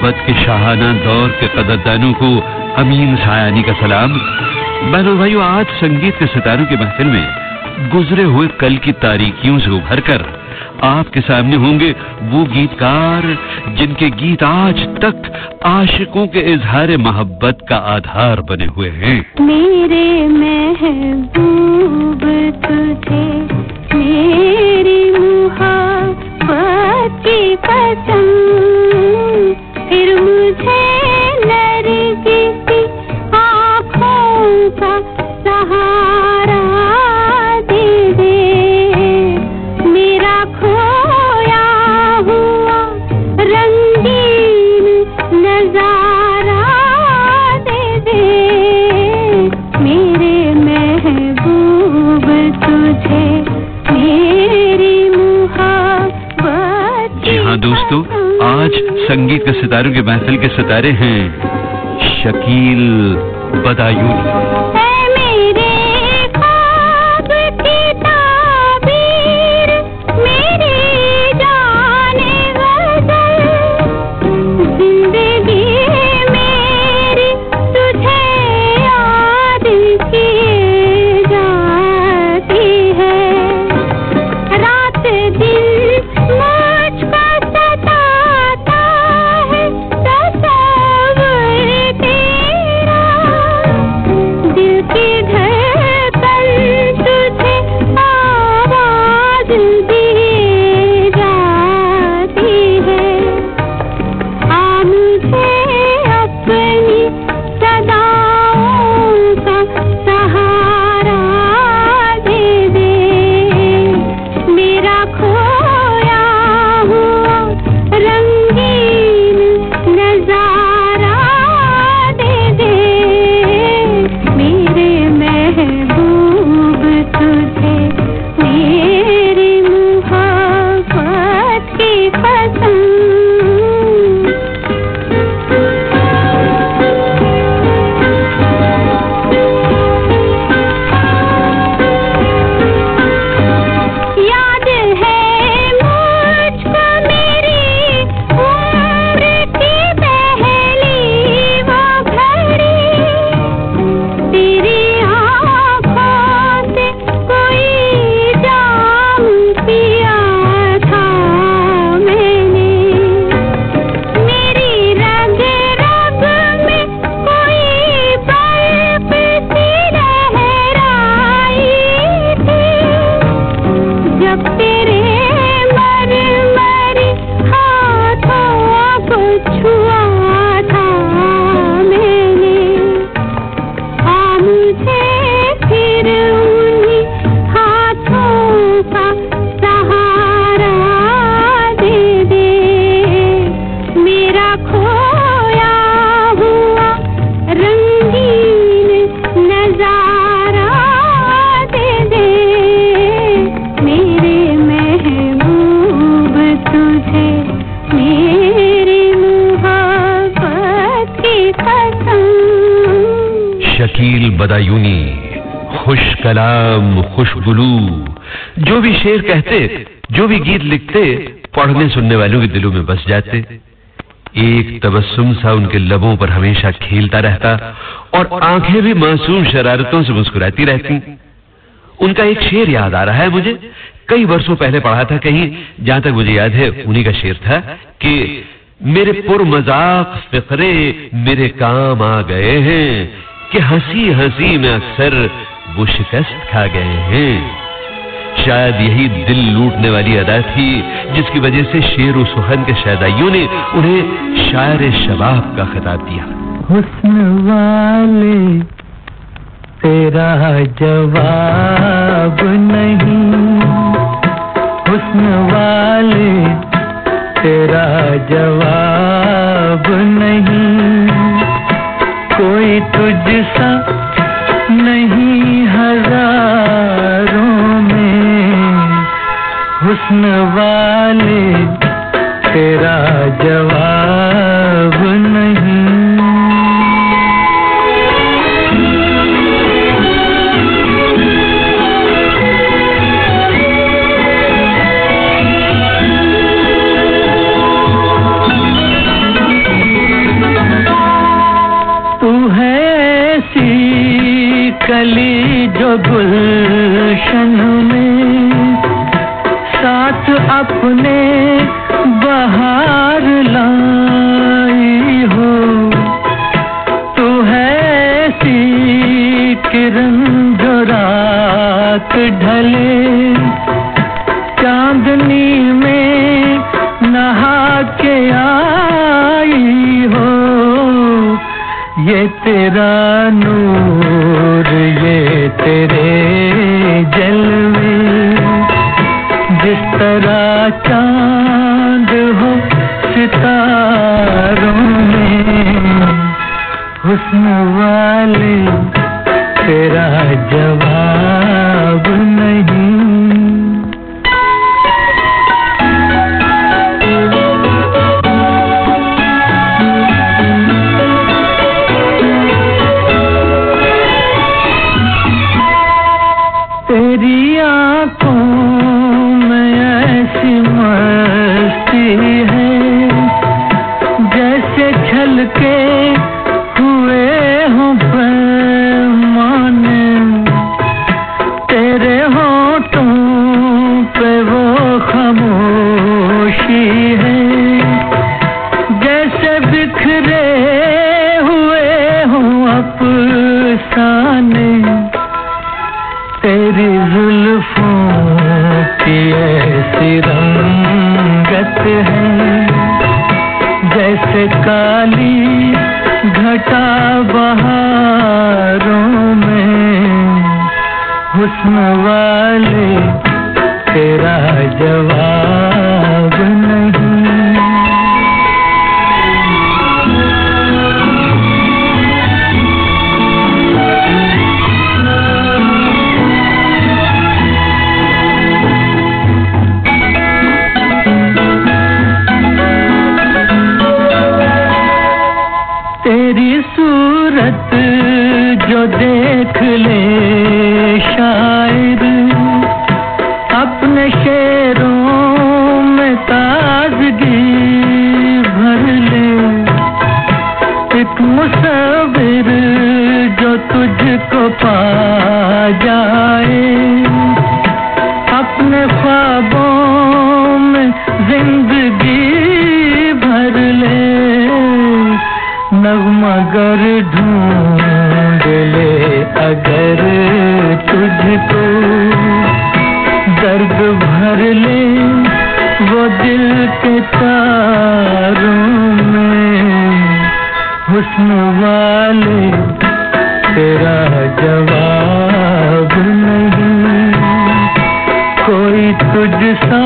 मोहब्बत के शाहाना दौर के कदरदानों को अमीन सायानी का सलाम। बहनों भाइयों, आज संगीत के सितारों की महफिल में गुजरे हुए कल की तारीकियों से उभर कर आपके सामने होंगे वो गीतकार जिनके गीत आज तक आशिकों के इजहार मोहब्बत का आधार बने हुए हैं। मेरे महबूब तुझे मेरी मोहब्बत की कसम, फिर मुझे नरगिस की आँखों का सहारा दे दे, मेरा खोया हुआ रंगीन नजारा दे दे, मेरे महबूब तुझे मेरी मोहब्बत। जी हाँ दोस्तों, आज संगीत के सितारों के महफिल के सितारे हैं शकील बदायूनी। शकील बदायूनी, खुश कलाम खुशगुलू, जो भी शेर कहते, जो भी गीत लिखते, पढ़ने सुनने वालों के दिलों में बस जाते। एक तबस्सुम सा उनके लबों पर हमेशा खेलता रहता और आंखें भी मासूम शरारतों से मुस्कुराती रहती। उनका एक शेर याद आ रहा है मुझे, कई वर्षों पहले पढ़ा था कहीं, जहां तक मुझे याद है उन्हीं का शेर था कि मेरे पुरमजाक फिक्रे मेरे काम आ गए हैं, कि हंसी हंसी में अक्सर वो शिकस्त खा गए हैं। शायद यही दिल लूटने वाली अदा थी जिसकी वजह से शेर व सुहन के शहदाइयों ने उन्हें शायर शबाब का खिताब दिया। हुस्न वाले तेरा जवाब नहीं, हुस्न वाले तेरा जवाब नहीं, कोई तुझसा नहीं हजारों में, हुस्न वाले तेरा जवाब नहीं। कली जो गुलशन में साथ अपने बहार लाई हो। तू है ऐसी किरण जो रात ढले चांदनी में नहा के आई हो। ये तेरा नूर ये तेरे जलवे जिस तरह चांद हो सितारों में हुस्न वाले तेरा जवाब नहीं। तेरी आँखों में ऐसी मस्ती है जैसे छलके हुए हों पैमाने। तेरे होठों पे वो खामोशी है जैसे बिखरे हुए हों अफसाने। तेरी जुल्फों की ऐसी रंगत है जैसे काली घटा बहारों में हुस्न वाले तेरा जवाब नहीं। तेरी सूरत जो देख ले शायर अपने शेरों में ताजगी भर ले। एक मुसव्विर जो तुझको पा जाए अपने ख्वाबों में जिंदगी भर ले। नगमा गर ढूंढ ले अगर तुझको दर्द भर ले वो दिल के तारों में हुस्न वाले तेरा जवाब नहीं। कोई तुझसा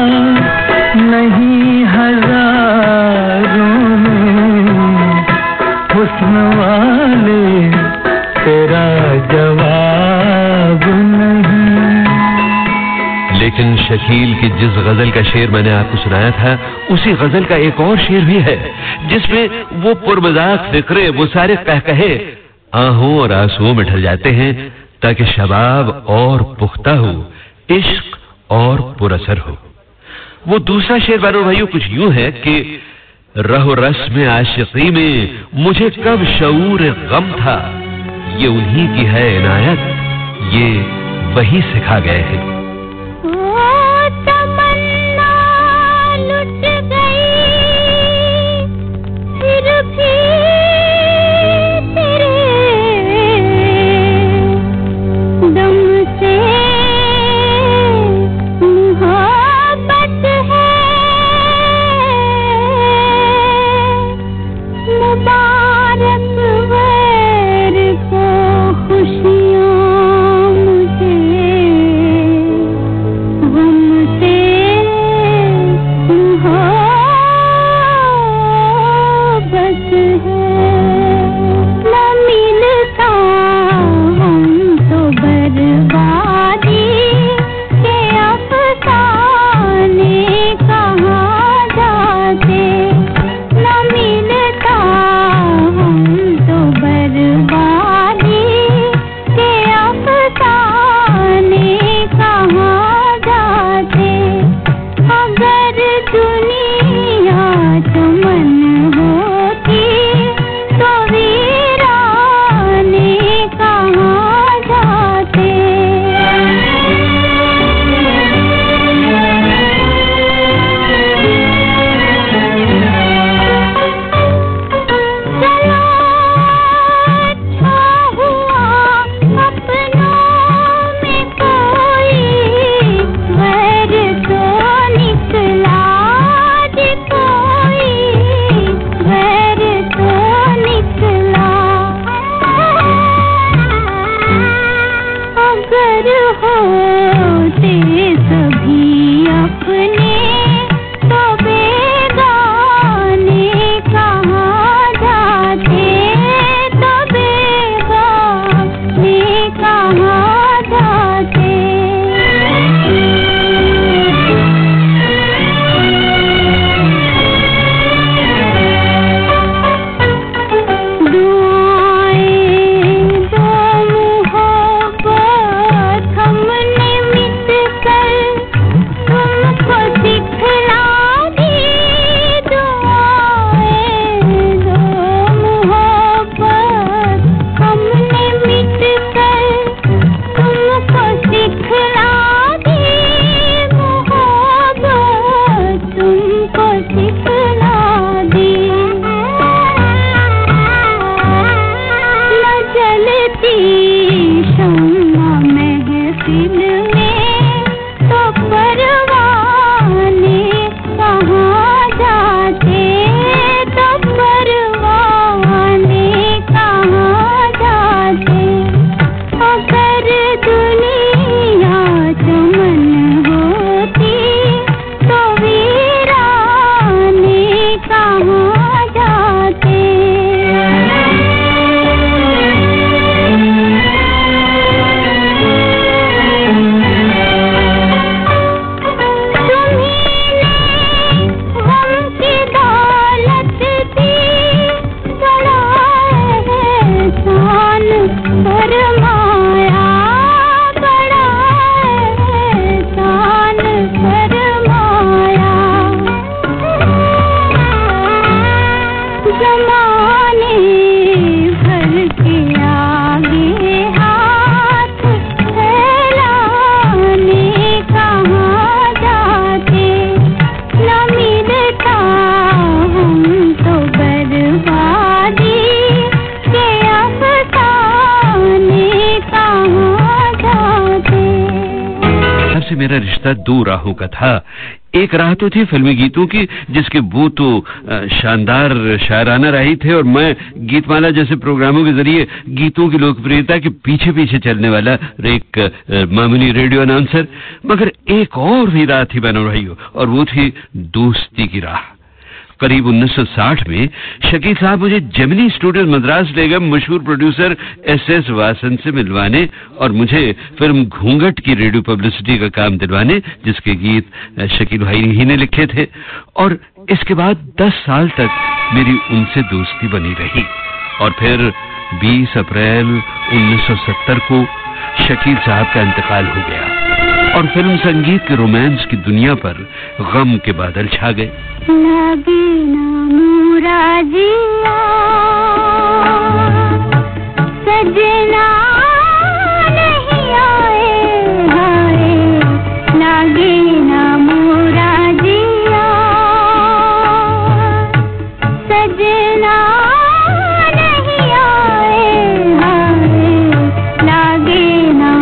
नहीं हजारों में हुस्न वाले तेरा जवाब नहीं। लेकिन शकील की जिस गजल का शेर मैंने आपको सुनाया था उसी गजल का एक और शेर भी है जिसमें वो पुरमजाक फिक्रे वो सारे कहकहे आहों और आंसुओं में ढल जाते हैं ताकि शबाब और पुख्ता हो इश्क और पुरअसर हो। वो दूसरा शेर बानो भाइयों कुछ यूं है कि रहो रस्म आशिकी में मुझे कब शऊर गम था। ये उन्हीं की है इनायत ये वही सिखा गए हैं। तमन्ना लुट गई फिर भी तेरे दम से मोहब्बत है। मुबारक वैर को खुशियाँ मुझे से मेरा रिश्ता दो राहों का था। एक राह तो थी फिल्मी गीतों की, जिसके वो तो शानदार शायराना राही थे, और मैं गीतमाला जैसे प्रोग्रामों के जरिए गीतों की लोकप्रियता के पीछे पीछे चलने वाला एक मामूली रेडियो अनाउंसर। मगर एक और भी राह थी बहनों भाइयों, और वो थी दोस्ती की राह। करीब 1960 में शकील साहब मुझे जेमिनी स्टूडियो मद्रास ले गए मशहूर प्रोड्यूसर SS वासन से मिलवाने और मुझे फिल्म घूंघट की रेडियो पब्लिसिटी का काम दिलवाने, जिसके गीत शकील भाई ही ने लिखे थे। और इसके बाद 10 साल तक मेरी उनसे दोस्ती बनी रही। और फिर 20 अप्रैल 1970 को शकील साहब का इंतकाल हो गया और फिल्म संगीत के रोमांस की दुनिया पर गम के बादल छा गए। लगे ना मुराजिया सजना नहीं आए हाय, लगे ना मुराजिया सजना नहीं आए हाय, लगे ना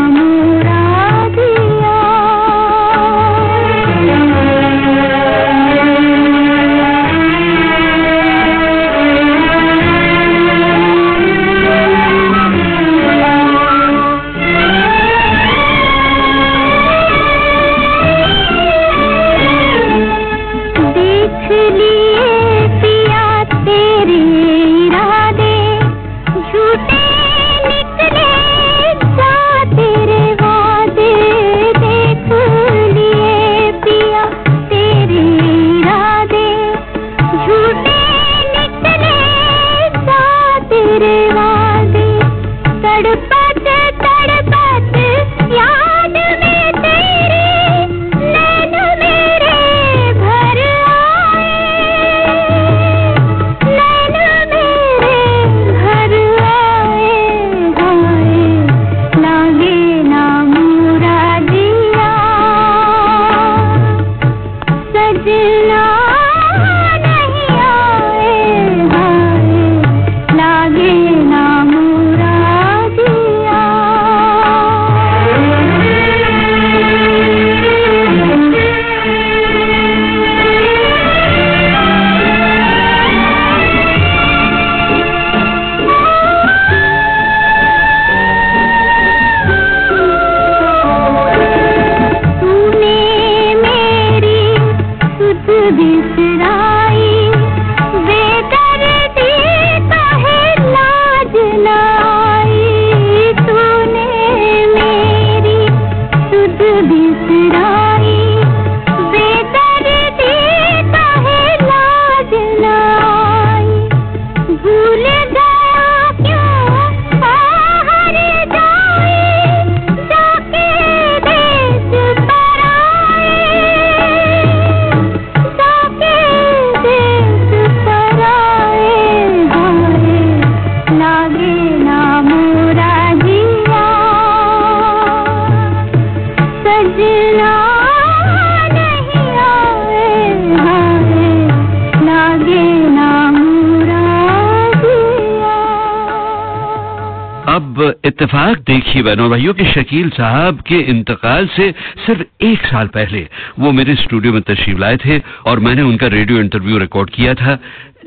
इत्तेफाक देखिए बहनों भाइयों कि शकील साहब के इंतकाल से सिर्फ 1 साल पहले वो मेरे स्टूडियो में तशरीफ लाए थे और मैंने उनका रेडियो इंटरव्यू रिकॉर्ड किया था,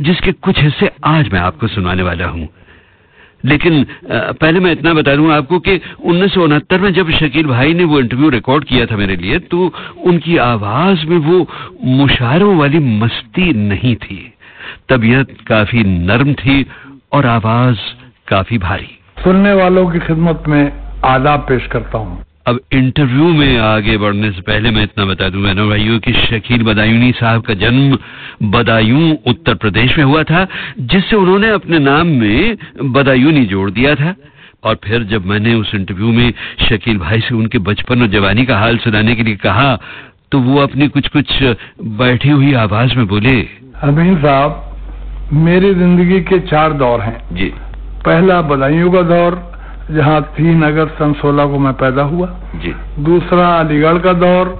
जिसके कुछ हिस्से आज मैं आपको सुनाने वाला हूं। लेकिन पहले मैं इतना बता दूं आपको कि 1969 में जब शकील भाई ने वो इंटरव्यू रिकॉर्ड किया था मेरे लिए, तो उनकी आवाज में वो मुशायरों वाली मस्ती नहीं थी। तबीयत काफी नर्म थी और आवाज काफी भारी। सुनने वालों की खिदमत में आदाब पेश करता हूं। अब इंटरव्यू में आगे बढ़ने से पहले मैं इतना बता दूं बहनों भाइयों कि शकील बदायूनी साहब का जन्म बदायूं उत्तर प्रदेश में हुआ था, जिससे उन्होंने अपने नाम में बदायूनी जोड़ दिया था। और फिर जब मैंने उस इंटरव्यू में शकील भाई से उनके बचपन और जवानी का हाल सुनाने के लिए कहा, तो वो अपनी कुछ बैठी हुई आवाज में बोले, अमीन साहब, मेरी जिंदगी के 4 दौर हैं जी। पहला बदायूं का दौर, जहां 3 अगस्त सन 16 को मैं पैदा हुआ जी। दूसरा अलीगढ़ का दौर,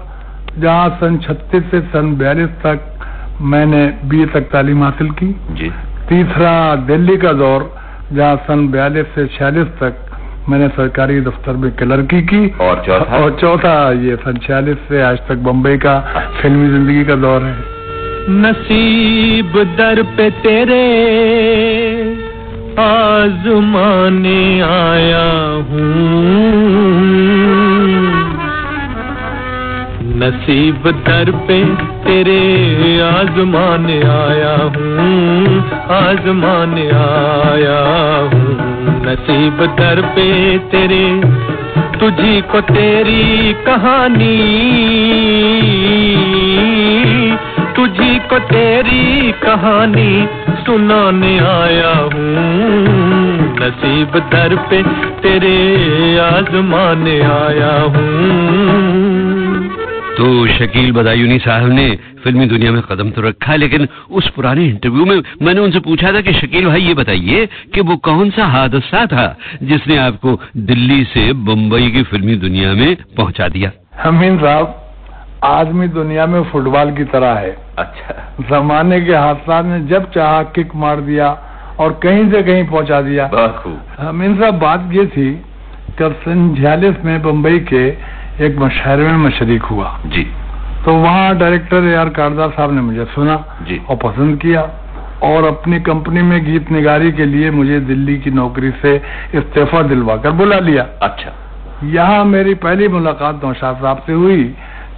जहां सन 36 से सन 42 तक मैंने BA तक तालीम हासिल की जी। तीसरा दिल्ली का दौर, जहां सन 42 से 46 तक मैंने सरकारी दफ्तर में क्लर्की की। और चौथा ये 46 से आज तक बम्बई का फिल्मी जिंदगी का दौर है। नसीब दर पे तेरे आजमाने आया हूँ, नसीब दर पे तेरे आजमाने आया हूँ, आजमाने आया हूँ। नसीब दर पे तेरे, तुझी को तेरी कहानी, तुझी को तेरी कहानी सुनाने आया हूँ। नसीब दर पे तेरे आजमाने आया हूँ। तो शकील बदायूनी साहब ने फिल्मी दुनिया में कदम तो रखा, लेकिन उस पुराने इंटरव्यू में मैंने उनसे पूछा था कि शकील भाई ये बताइए कि वो कौन सा हादसा था जिसने आपको दिल्ली से बम्बई की फिल्मी दुनिया में पहुंचा दिया। अमीन साहब, आदमी दुनिया में फुटबॉल की तरह है। अच्छा। जमाने के हादसा ने जब चाहा किक मार दिया और कहीं से कहीं पहुंचा दिया। बहुत खूब। अमीन साहब, बात ये थी कि 46 में बम्बई के एक मुशायरे में मैं शरीक हुआ जी। तो वहाँ डायरेक्टर AR कारदार साहब ने मुझे सुना जी और पसंद किया और अपनी कंपनी में गीत निगारी के लिए मुझे दिल्ली की नौकरी से इस्तीफा दिलवाकर बुला लिया। अच्छा। यहाँ मेरी पहली मुलाकात नौशाद साहब से हुई,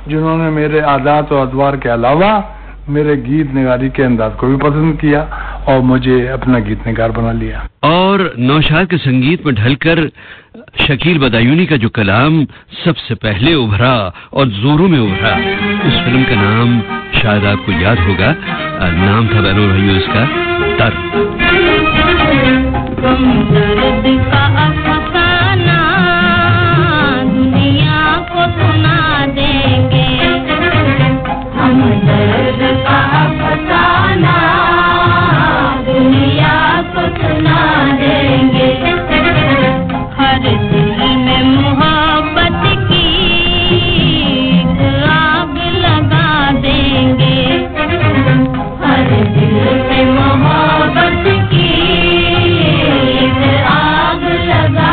जिन्होंने मेरे आदात और अदवार के अलावा मेरे गीत निगारी के अंदाज को भी पसंद किया और मुझे अपना गीत निगार बना लिया। और नौशाद के संगीत में ढलकर शकील बदायूनी का जो कलाम सबसे पहले उभरा और जोरों में उभरा, उस फिल्म का नाम शायद आपको याद होगा, नाम था बहनों भाइयों इसका दर्द। दर्द का अफसाना दुनिया को सुना देंगे, हम दर्द का अफसाना दुनिया को सुना देंगे। हर दिल में मोहब्बत की आग लगा देंगे, हर दिल में मोहब्बत की आग लगा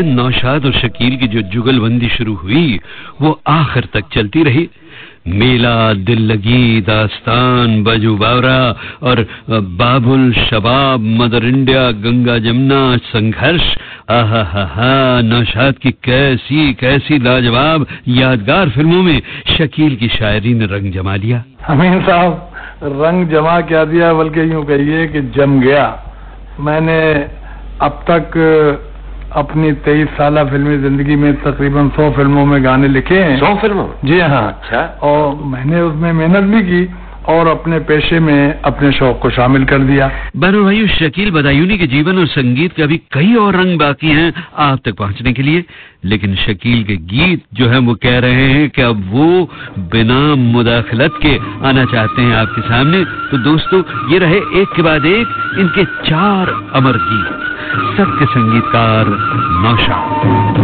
नौशाद और शकील की जो जुगलबंदी शुरू हुई वो आखिर तक चलती रही। मेला, दिल लगी, दास्तान, बाजू बावरा और बाबुल, शबाब, मदर इंडिया, गंगा जमुना, संघर्ष, आहा हा, नौशाद की कैसी कैसी लाजवाब यादगार फिल्मों में शकील की शायरी ने रंग जमा लिया। अमीन साहब, रंग जमा क्या दिया, बल्कि यूं कहिए कि जम गया। मैंने अब तक अपनी 23 साल फिल्मी जिंदगी में तकरीबन 100 फिल्मों में गाने लिखे हैं। 100 फिल्मों? जी हाँ। अच्छा। और मैंने उसमें मेहनत भी की और अपने पेशे में अपने शौक को शामिल कर दिया। बहनों भाइयों, शकील बदायूनी के जीवन और संगीत के अभी कई और रंग बाकी हैं आप तक पहुंचने के लिए, लेकिन शकील के गीत जो हैं वो कह रहे हैं कि अब वो बिना मुदाखलत के आना चाहते हैं आपके सामने। तो दोस्तों, ये रहे एक के बाद एक इनके 4 अमर गीत, सबके संगीतकार नौशाद।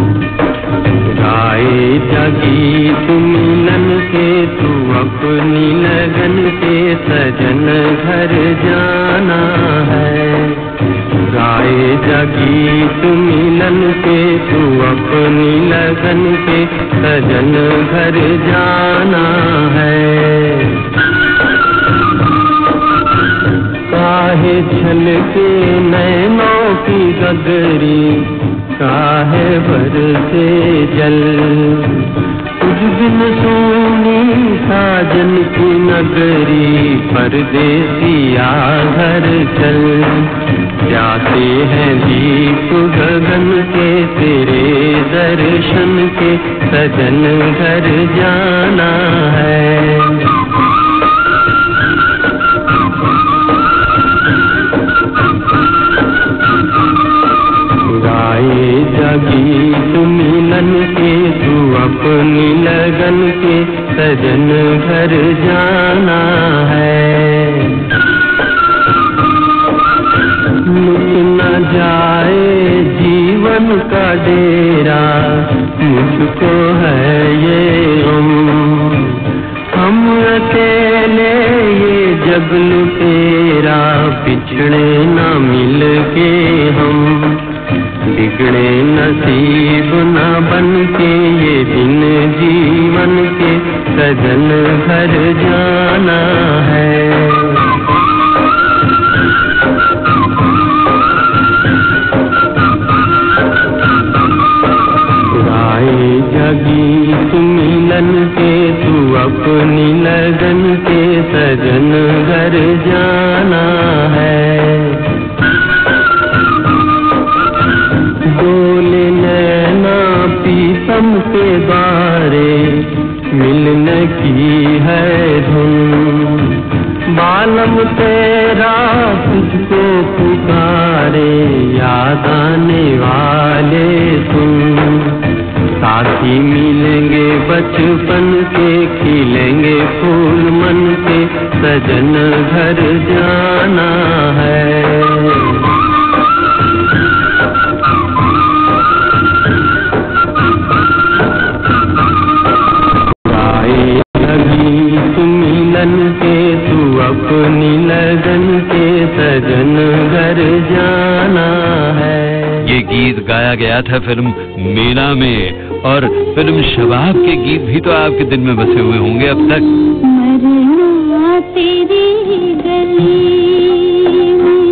गाए जगी तुम मिलन से, तू अपनी लगन से सजन घर जाना है। गाए जगी तुम मिलन से, तू अपनी लगन से सजन घर जाना है। काहे छलके नैनों की गगरी, काहे बरसे जल, कुछ दिन सोनी साजन की नगरी, परदेसिया घर चल। जाते हैं दीप गगन के, तेरे दर्शन के सजन घर जाना है। गाए जगी तू मिलन के, तू अपनी लगन के सजन घर जाना है। लुट न जाए जीवन का डेरा, मुझको है ये गम। हम अकेले ये जग लुटेरा, पिछड़े न मिल के हम। बिगड़े नसीब न बन के ये दिन जीवन के, सजन घर जाना है। गाए जगी तू मिलन के, तू अपनी लगन के सजन घर जाना है। बोले नैना पीसम के बारे, मिलने की है धुन। बालम तेरा तुझको पुकारे, याद आने वाले सुन। साथी मिलेंगे बचपन के, खिलेंगे फूल मन के, सजन घर जाना है। के तू अपनी लगन के सजन घर जाना है। ये गीत गाया गया था फिल्म मीना में, और फिल्म शबाब के गीत भी तो आपके दिल में बसे हुए होंगे अब तक। मरना तेरी गली में,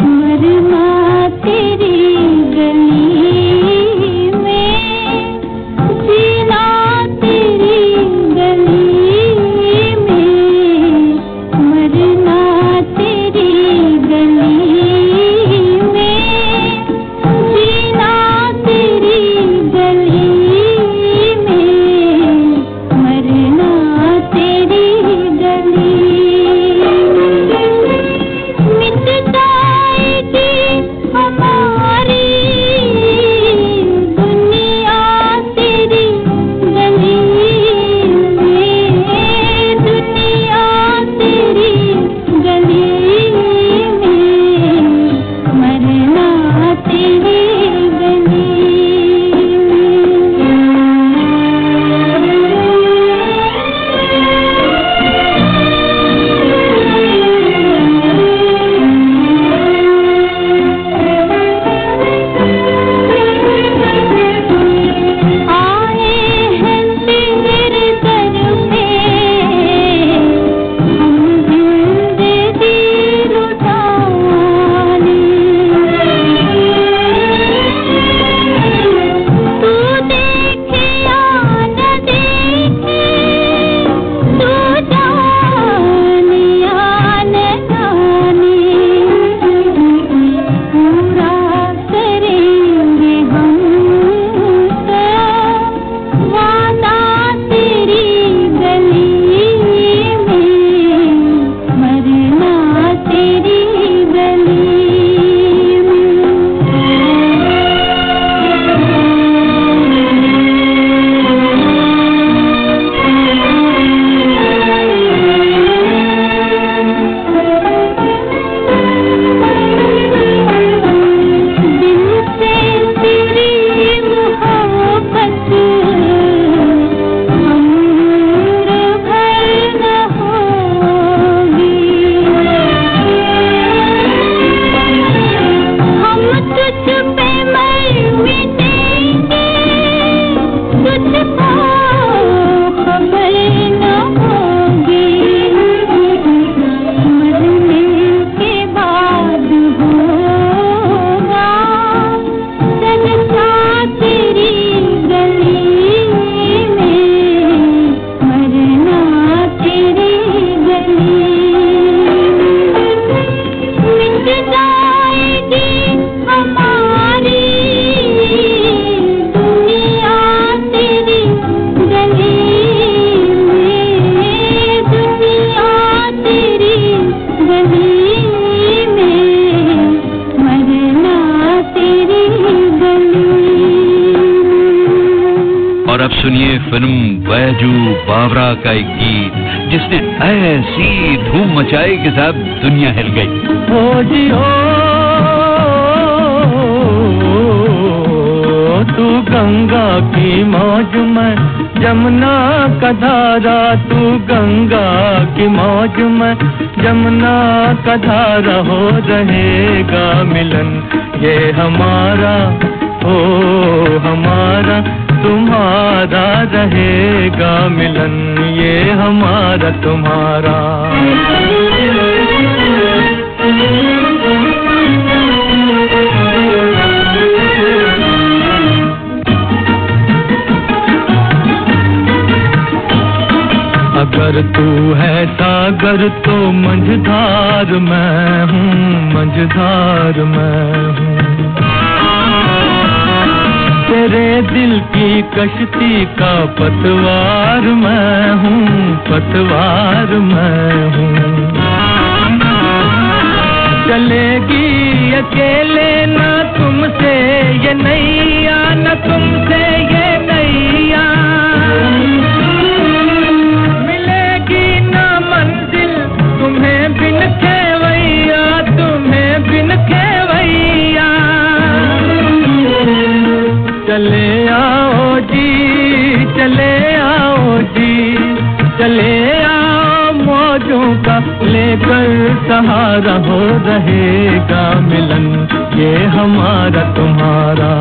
मरना तेरी गली में, जीना तेरी गली में, मरना तेरी गली में, जीना तेरी गली में, मरना अब सुनिए फिल्म बैजू बावरा का एक गीत जिसने ऐसी धूम मचाई कि साहब दुनिया हिल गई। हो जी हो तू गंगा की मौज में, जमुना का धारा, तू गंगा की मौज में, जमुना का धारा, हो रहेगा मिलन ये हमारा, ओ हमारा तुम्हारा, रहेगा मिलन ये हमारा तुम्हारा। अगर तू है सागर तो मंझधार मैं हूँ, मंझधार मैं हूँ। तेरे दिल की कश्ती का पतवार मैं हूँ, पतवार मैं हूँ। चलेगी अकेले ना तुमसे ये नैया, न तुमसे ये नैया, तुम्हें बिन खेवैया, तुम्हें बिन खेवैया। चले आओ जी, चले आओ जी, चले आओ मौजों का लेकर सहारा, हो रहेगा मिलन ये हमारा तुम्हारा।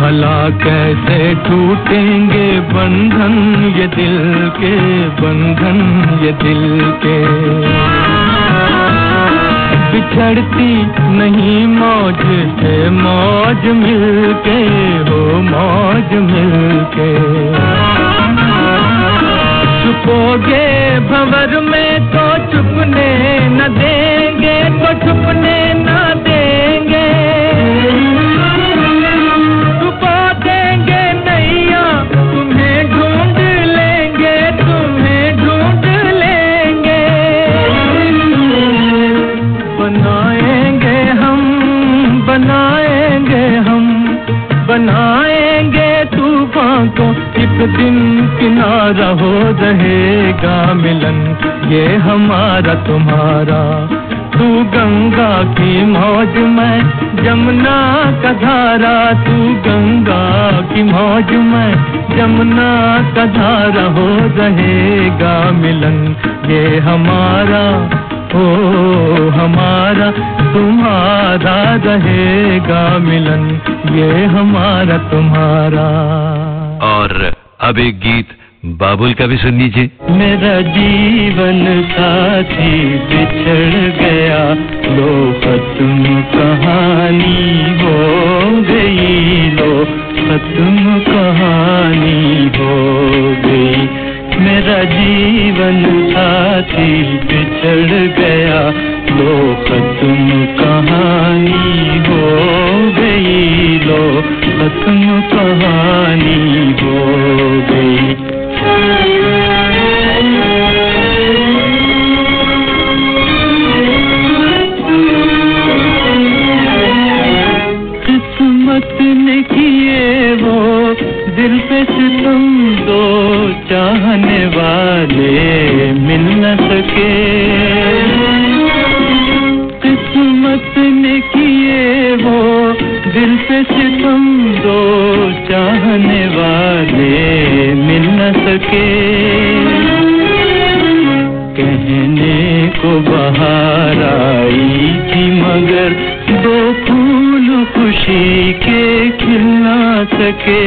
भला कैसे टूटेंगे बंधन ये दिल के, बंधन ये दिल के। बिछड़ती नहीं मौज से मौज मिलके, हो मौज मिलके। छुपोगे भंवर में तो छुपने न देंगे, तो छुपने न देंगे। छुपा देंगे नैया, तुम्हें ढूंढ लेंगे, तुम्हें ढूंढ लेंगे। बनाएंगे हम, बनाएंगे हम, बनाएंगे तूफान को एक दिन किनारा, हो रहेगा मिलन ये हमारा तुम्हारा। तू गंगा की मौज में, जमुना का धारा, तू गंगा की मौज में, जमुना का धारा, हो रहेगा मिलन ये हमारा, ओ हमारा तुम्हारा, रहेगा मिलन ये हमारा तुम्हारा। और अब एक गीत बाबुल का भी सुन लीजिए। मेरा जीवन साथी बिछड़ गया, लो खत्म कहानी हो गई, लो खत्म कहानी हो गई। मेरा जीवन साथी बिछड़ गया, लो खत्म कहानी हो गई, लो खत्म कहानी हो गई। किस्मत ने किए वो दिल पे सितम, दो चाहने वाले मिल न सके। किस्मत ने किए वो दिल पे सितम, दो चाहने वाले मिल न सके। कहने को बहार आई थी मगर दो फूल खुशी के खिल न सके।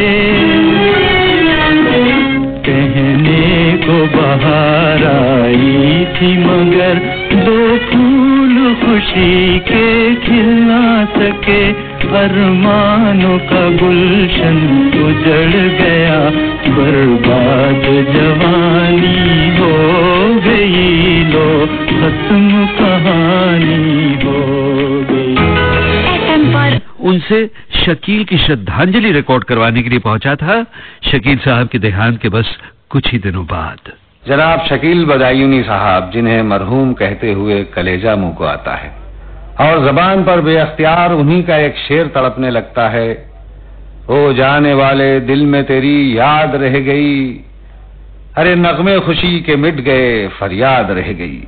कहने को बहार आई थी मगर दो फूल खुशी के खिल न सके। अरमानों का गुलशन उजड़ गया, बर्बाद जवानी हो गई, लो खत्म कहानी हो गई। उनसे शकील की श्रद्धांजलि रिकॉर्ड करवाने के लिए पहुंचा था। शकील साहब के देहांत के बस कुछ ही दिनों बाद जनाब शकील बदायूनी साहब, जिन्हें मरहूम कहते हुए कलेजा मुंह को आता है और जबान पर बेअख्तियार उन्हीं का एक शेर तड़पने लगता है। ओ जाने वाले दिल में तेरी याद रह गई, अरे नगमे खुशी के मिट गए फरियाद रह गई।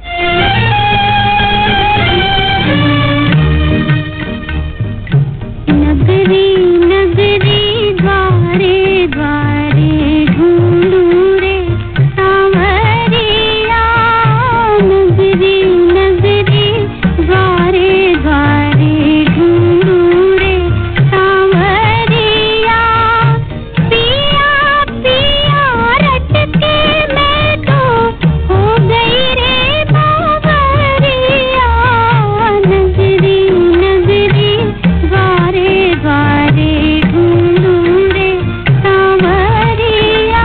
नगरी नगरी द्वारे द्वारे ढूंढूं रे सांवरिया, नगरी नगरी द्वारे द्वारे ढूंढूं रे सांवरिया, पिया पिया रट के मैं तो हो गई रे बावरिया, नगरी नगरी द्वारे द्वारे ढूंढूं रे सांवरिया।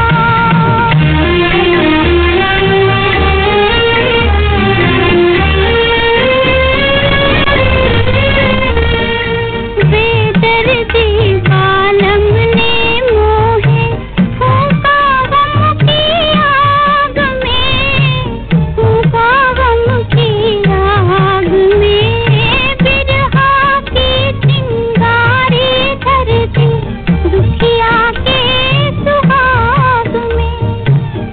बेदर्दी बालम ने मोहे फूंका गम की आग में, फूंका गम की आग में, बिरहा की चिंगारी धरती दुखिया के सुहाग में,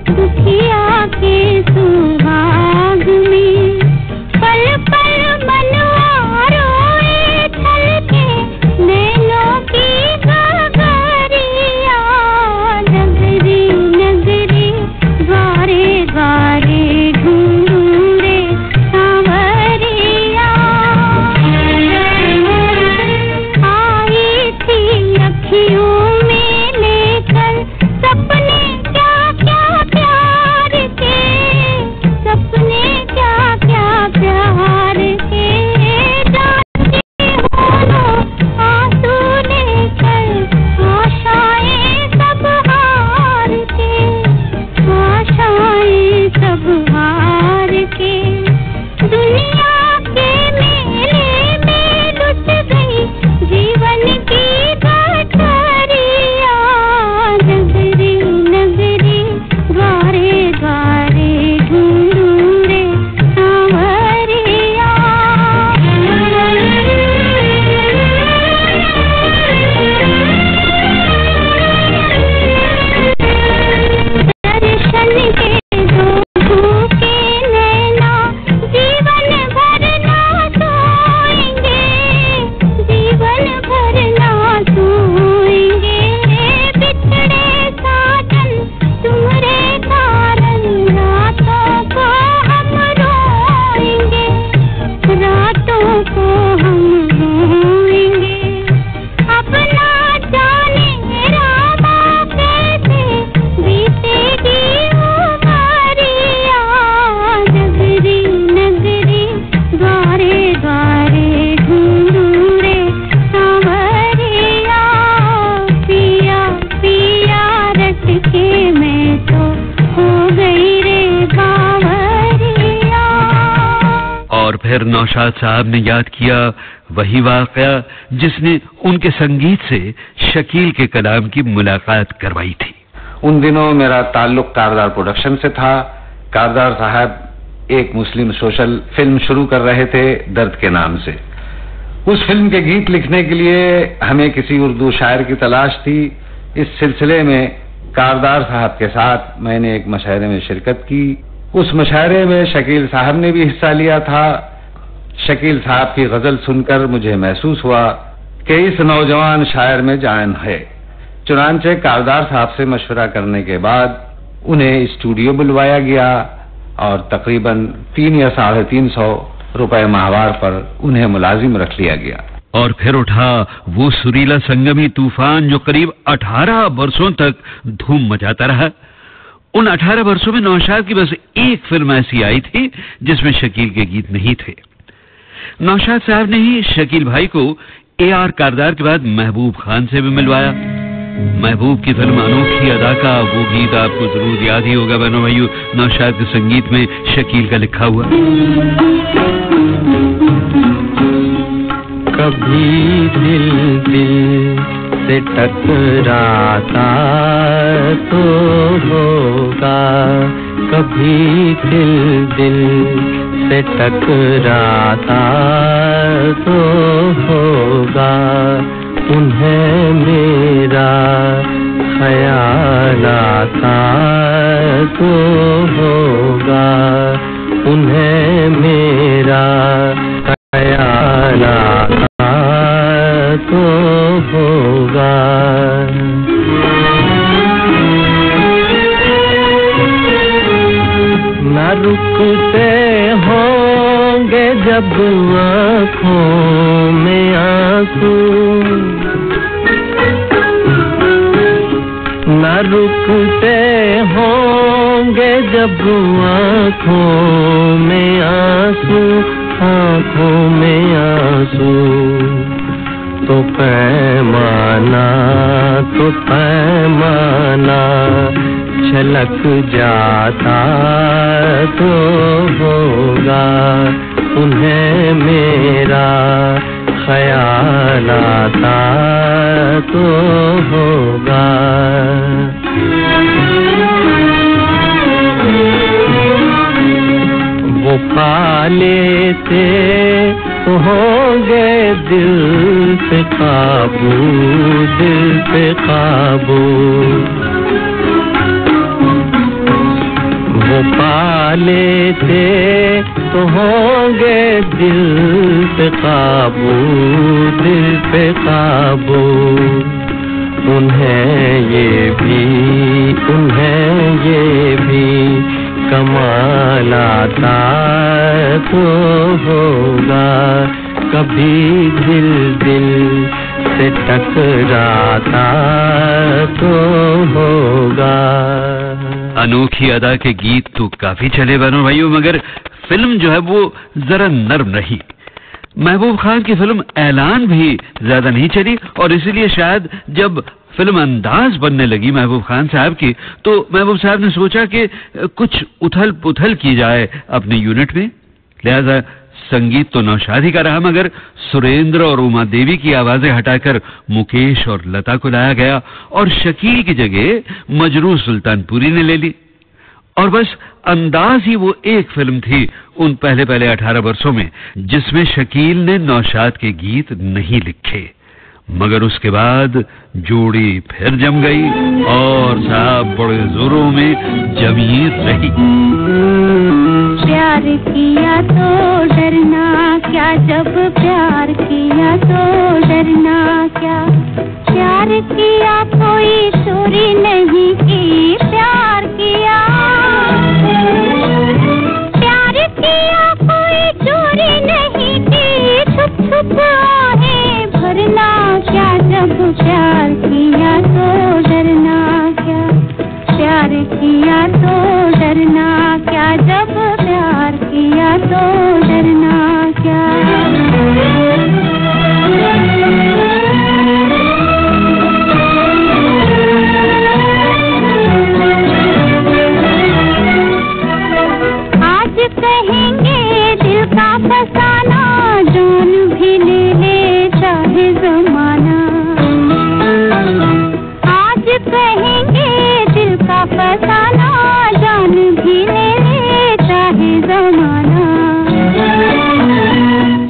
दुखिया के सुहाग में, पल पल मनवा रोए छलके नैनों की गगरिया, नगरी नगरी द्वारे द्वारे ढूंढूं रे सांवरिया। आई थी अखियों में लेकर सपने क्या क्या प्यार के, सपने क्या क्या प्यार के, जाती हो आंसू लेकर आशाएं सब हार के, आशाएं सब हार के, दुनिया के मेले में लुट गई जीवन की गठरिया, नगरी नगरी द्वारे द्वारे ढूंढूं रे सांवरिया। दर्शन के दो भूखे नैना जीवन भर ना सोएंगे, जीवन भर ना सोएंगे, बिछड़े साजन तुम्हारे कारण रातों को हम रोएंगे, रातों को हम रोएंगे, अब ना जाने रामा कैसे बीतेगी उमरिया, नगरी नगरी द्वारे द्वारे ढूंढूं रे सांवरिया, पिया पिया रट के मैं तो हो गई रे बावरिया। और फिर नौशाद साहब ने याद किया वही वाकया जिसने उनके संगीत से शकील के कलाम की मुलाकात करवाई थी। उन दिनों मेरा ताल्लुक कारदार प्रोडक्शन से था। कारदार साहब एक मुस्लिम सोशल फिल्म शुरू कर रहे थे दर्द के नाम से। उस फिल्म के गीत लिखने के लिए हमें किसी उर्दू शायर की तलाश थी। इस सिलसिले में कारदार साहब के साथ मैंने एक मशायरे में शिरकत की। उस मशायरे में शकील साहब ने भी हिस्सा लिया था। शकील साहब की गजल सुनकर मुझे महसूस हुआ कि इस नौजवान शायर में जान है। चुनांचे कारदार साहब से मशवरा करने के बाद उन्हें स्टूडियो बुलवाया गया और तकरीबन 300 या 350 रुपए माहवार पर उन्हें मुलाजिम रख लिया गया। और फिर उठा वो सुरीला संगमी तूफान जो करीब 18 वर्षों तक धूम मचाता रहा। उन 18 वर्षों में नौशाद की बस एक फिल्म ऐसी आई थी जिसमें शकील के गीत नहीं थे। नौशाद साहब ने ही शकील भाई को AR कारदार के बाद महबूब खान से भी मिलवाया। महबूब की फिल्म अनोखी अदा का वो गीत आपको जरूर याद ही होगा बहनों भाइयों, नौशाद के संगीत में शकील का लिखा हुआ। कभी दिल दिल से टकराता तो होगा, कभी दिल दिल से टकराता तो होगा उन्हें मेरा ख्याल आता तो होगा उन्हें मेरा ख्याल आता तो होगा। न रुकते होंगे जब आँखों में आंसू, न रुकते होंगे जब आँखों में आंसू, आँखों में आंसू, तो पैमाना छलक जाता तो होगा उन्हें मेरा ख्याल आता तो होगा। वो पा लेते तो होंगे दिल पे काबू, दिल पे काबू। वो पा लेते तो होंगे दिल पे काबू, दिल पे काबू। उन्हें ये भी कमाल आता तो होगा कभी दिल दिल से टकराता तो होगा। अनोखी अदा के गीत तो काफी चले बहनों भाइयों, मगर फिल्म जो है वो जरा नर्म रही। महबूब खान की फिल्म ऐलान भी ज्यादा नहीं चली और इसीलिए शायद जब फिल्म अंदाज बनने लगी महबूब खान साहब की, तो महबूब साहब ने सोचा कि कुछ उथल पुथल की जाए अपने यूनिट में। लिहाजा संगीत तो नौशाद ही का रहा, मगर सुरेंद्र और उमा देवी की आवाजें हटाकर मुकेश और लता को लाया गया और शकील की जगह मजरू सुल्तानपुरी ने ले ली। और बस अंदाज ही वो एक फिल्म थी उन पहले 18 वर्षों में जिसमें शकील ने नौशाद के गीत नहीं लिखे। मगर उसके बाद जोड़ी फिर जम गई और साहब बड़े जोरों में जमी रही। प्यार किया तो डरना क्या, जब प्यार किया तो डरना क्या। प्यार किया कोई चोरी नहीं की, प्यार किया, प्यार किया कोई चोरी नहीं की। छुप छुप आहें भरना क्या, जब प्यार किया तो डरना क्या। प्यार किया तो डरना क्या, जब प्यार किया तो डरना क्या। आज कहेंगे दिल का फसाना, जान भी ले ले चाहे जमाना। आज कहेंगे दिल का फसाना, जान भी ले ले चाहे जमाना।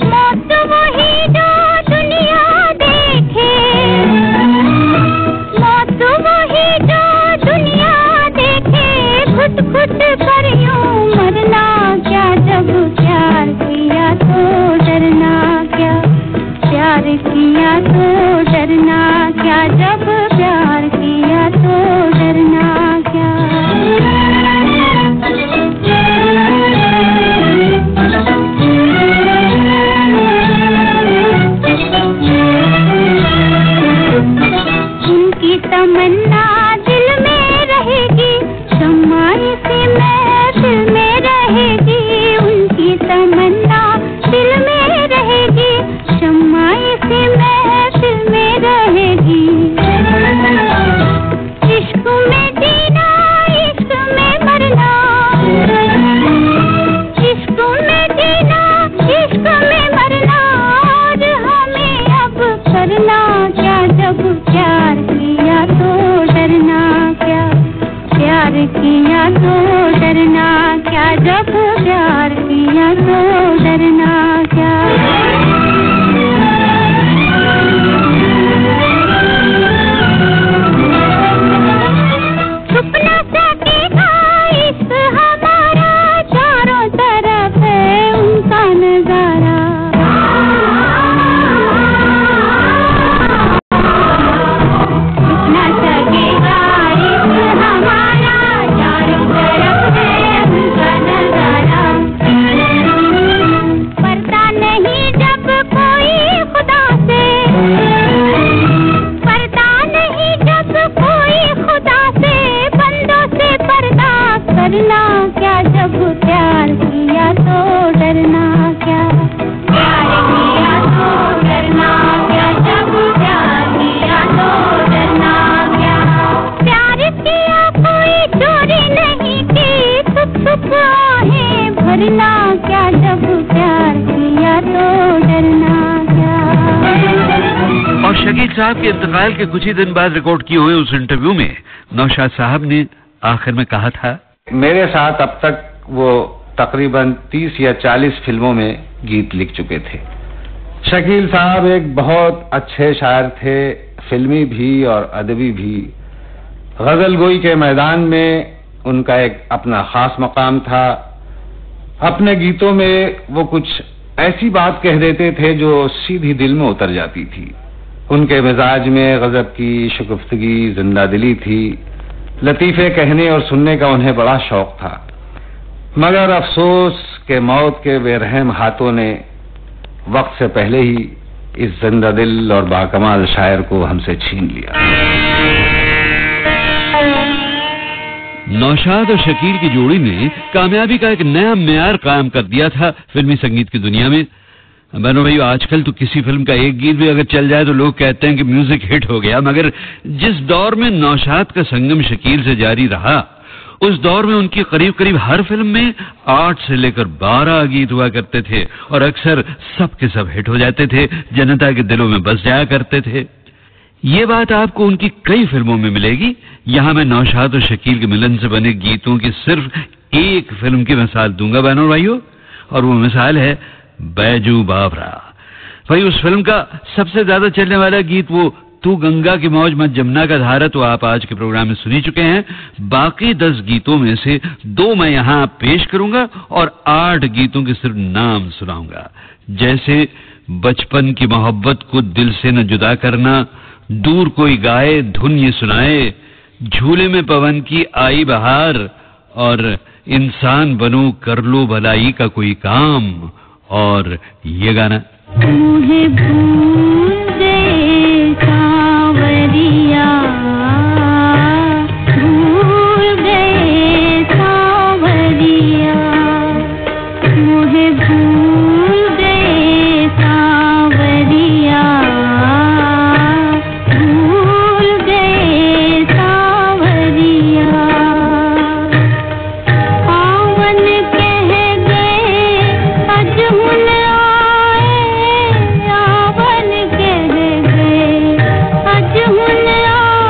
मौत वही जो दुनिया देखे, मौत वही जो दुनिया देखे। घुट घुट कर यूं मरना क्या, जब प्यार किया तो डरना क्या। प्यार किया तो डरना क्या, जब प्यार किया तो डरना क्या। उनकी तमन्ना दिल में रहेगी, शम्मा इसी महफिल प्यार किया तो डरना क्या, जब प्यार किया तो डरना क्या। छुप न सकेगा इश्क हमारा, चारों तरफ है उनका नजारा। छुप न सकेगा इश्क हमारा, चारों तरफ है उनका नजारा। पर्दा नहीं जब कोई खुदा से, पर्दा नहीं जब कोई खुदा से, बंदों से पर्दा करना क्या, जब प्यार किया तो डरना क्या। प्यार किया तो डरना क्या, जब प्यार किया तो डरना क्या। प्यार किया कोई चोरी नहीं की, छुप छुप आहें भरना क्या, जब प्यार किया तो डरना क्या। और शकील साहब के इंतकाल के कुछ ही दिन बाद रिकॉर्ड किए हुए उस इंटरव्यू में नौशाद साहब ने आखिर में कहा था, मेरे साथ अब तक वो तकरीबन 30 या 40 फिल्मों में गीत लिख चुके थे। शकील साहब एक बहुत अच्छे शायर थे, फिल्मी भी और अदबी भी। गजलगोई के मैदान में उनका एक अपना खास मकाम था। अपने गीतों में वो कुछ ऐसी बात कह देते थे जो सीधी दिल में उतर जाती थी। उनके मिजाज में गजब की शगुफ्तगी, जिंदादिली थी। लतीफे कहने और सुनने का उन्हें बड़ा शौक था, मगर अफसोस के मौत के बेरहम हाथों ने वक्त से पहले ही इस जिंदादिल और बाकमाल शायर को हमसे छीन लिया। नौशाद और शकील की जोड़ी ने कामयाबी का एक नया मेयार कायम कर दिया था फिल्मी संगीत की दुनिया में। बहनों भाई, आजकल तो किसी फिल्म का एक गीत भी अगर चल जाए तो लोग कहते हैं कि म्यूजिक हिट हो गया, मगर जिस दौर में नौशाद का संगम शकील से जारी रहा, उस दौर में उनकी करीब करीब हर फिल्म में 8 से लेकर 12 गीत हुआ करते थे और अक्सर सब के सब हिट हो जाते थे, जनता के दिलों में बस जाया करते थे। ये बात आपको उनकी कई फिल्मों में मिलेगी। यहाँ मैं नौशाद और शकील के मिलन से बने गीतों की सिर्फ एक फिल्म की मिसाल दूंगा बहनों भाइयों, और वो मिसाल है बैजू बावरा। भाई, उस फिल्म का सबसे ज्यादा चलने वाला गीत वो तू गंगा की मौज मत जमुना का धारा तो आप आज के प्रोग्राम में सुनी चुके हैं। बाकी 10 गीतों में से 2 मैं यहाँ पेश करूंगा और 8 गीतों के सिर्फ नाम सुनाऊंगा, जैसे बचपन की मोहब्बत को दिल से न जुदा करना, दूर कोई गाए धुन ये सुनाए, झूले में पवन की आई बहार, और इंसान बनो कर लो भलाई का कोई काम, और ये गाना मुझे भूल गए सांवरिया, भूल गए सांवरिया, मुझे भूल गए सांवरिया, भूल गए सांवरिया। पावन कह गए अजहुल आए, आवन कह गए अजहुल आए,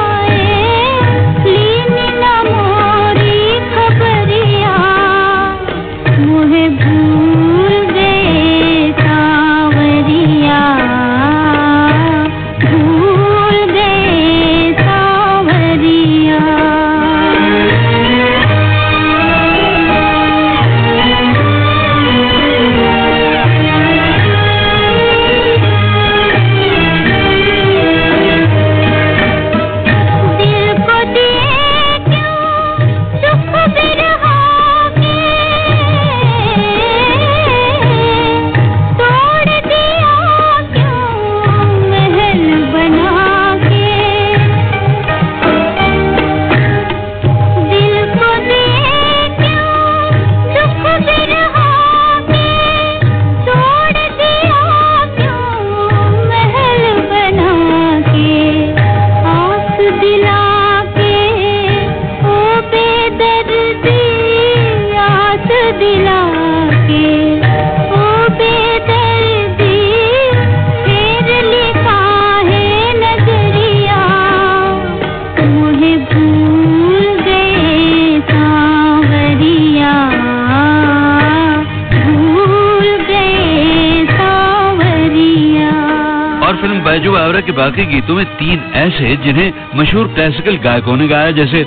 के बाकी गीतों में 3 ऐसे जिन्हें मशहूर क्लासिकल गायकों ने गाया, जैसे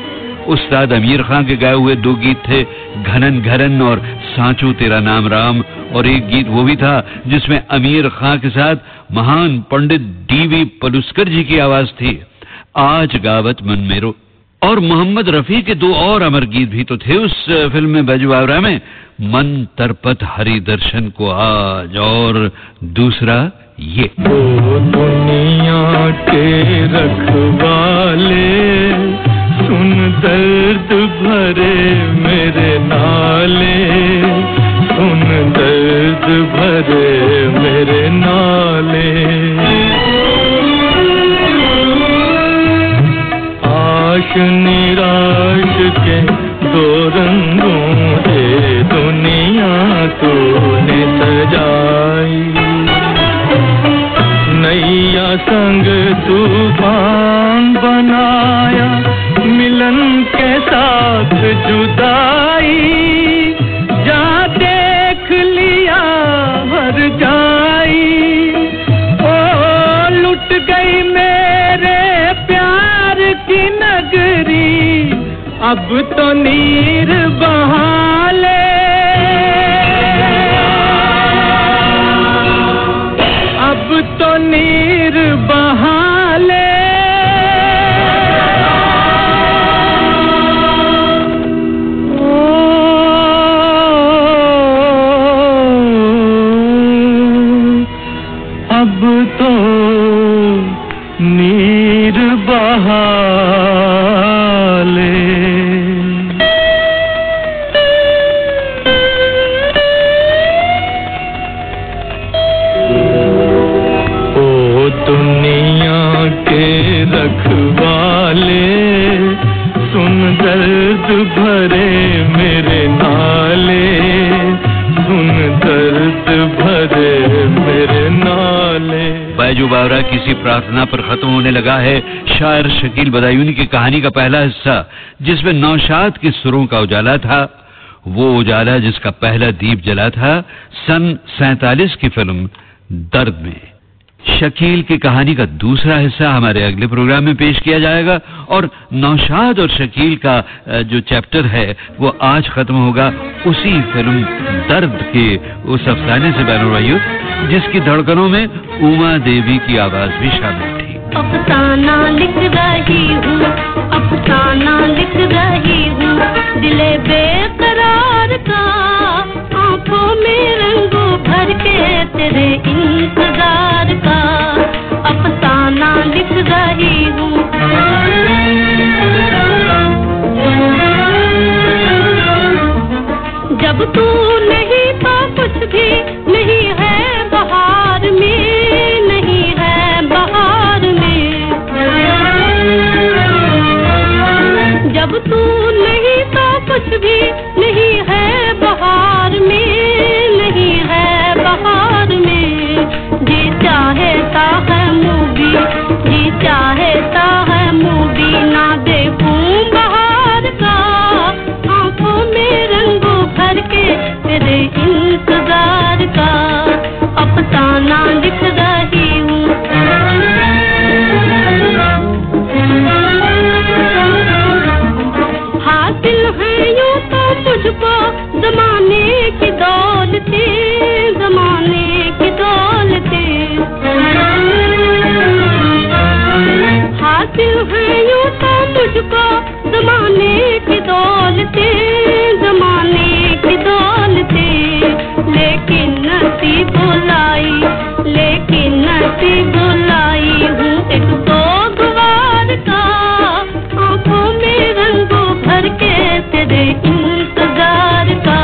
उस्ताद अमीर खान के गाए हुए 2 गीत थे, घनन घरन और सांचो तेरा नाम राम, और एक गीत वो भी था जिसमें अमीर खान के साथ महान पंडित डीवी पलुस्कर जी की आवाज थी, आज गावत मन मेरो। और मोहम्मद रफी के 2 और अमर गीत भी तो थे उस फिल्म में, बैजू बावरा में, मन तरपत हरि दर्शन को आज, और दूसरा ये। ओ दुनिया के रखवाले सुन दर्द भरे मेरे नाले, सुन दर्द भरे मेरे नाले। आश निराश के 2 रंगों से दुनिया तूने सजाई, नैया संग तूफान बनाया, मिलन के साथ जुदाई, जा देख लिया हर जाई। ओ लुट गई मेरे प्यार की नगरी, अब तो नीर बहा ले, अब तो नीर बहा ले। अब तो नीर बहा ले। ओ दुनिया के रखवाले सुन दर्द भरे मेरे नाले, सुन दर्द भरे मेरे नाले। बैजू बावरा किसी प्रार्थना पर खत्म होने लगा है शायर शकील बदायूनी की कहानी का पहला हिस्सा, जिसमें नौशाद के सुरों का उजाला था, वो उजाला जिसका पहला दीप जला था सन 47 की फिल्म दर्द में। शकील की कहानी का दूसरा हिस्सा हमारे अगले प्रोग्राम में पेश किया जाएगा, और नौशाद और शकील का जो चैप्टर है वो आज खत्म होगा उसी फिल्म दर्द के उस अफसाने से, बहनों भाइयों, जिसकी धड़कनों में उमा देवी की आवाज भी शामिल थी। अफसाना लिख रही हूँ, अफसाना लिख रही हूँ, दिले बेकरार का, आंखों में रंगों भर के तेरे इंतजार का, अफसाना लिख रही हूँ। जब तू नहीं तो कुछ भी नहीं है बहार में, नहीं है बहार में। जब तू नहीं तो कुछ भी नहीं है बहार में, नहीं है बहार में। जी चाहता है मूवी, जी चाहता है मूवी, ना देखूं बहार का, आंखों में रंगों भर के तेरे इंतजार का, अफसाना लिख रही हूँ। हासिल है यूं तो मुझको जमाने की दौलते, जमाने की दौलते। हासिल है यूं तो मुझको जमाने की दौलते, जमाने की दौलते। लेकिन नसीब बुलाई, लेकिन नसीब बुलाई हूँ एक सोगवार का, आंखों में रंगों भर के तेरे इंतजार का,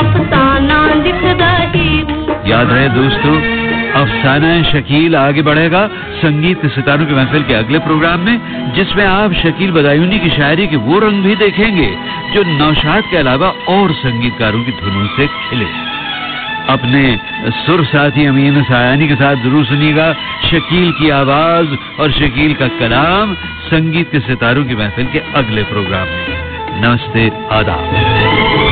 अफसाना लिख रही हूँ। याद रहे दोस्तों, अफसाना शकील आगे बढ़ेगा संगीत के सितारों की महफिल के अगले प्रोग्राम में, जिसमें आप शकील बदायूनी की शायरी के वो रंग भी देखेंगे जो नौशाद के अलावा और संगीतकारों की धुनों से खिले। अपने सुर साथी अमीन सायानी के साथ जरूर सुनिएगा शकील की आवाज और शकील का कलाम संगीत के सितारों की महफिल के अगले प्रोग्राम में। नमस्ते, आदाब।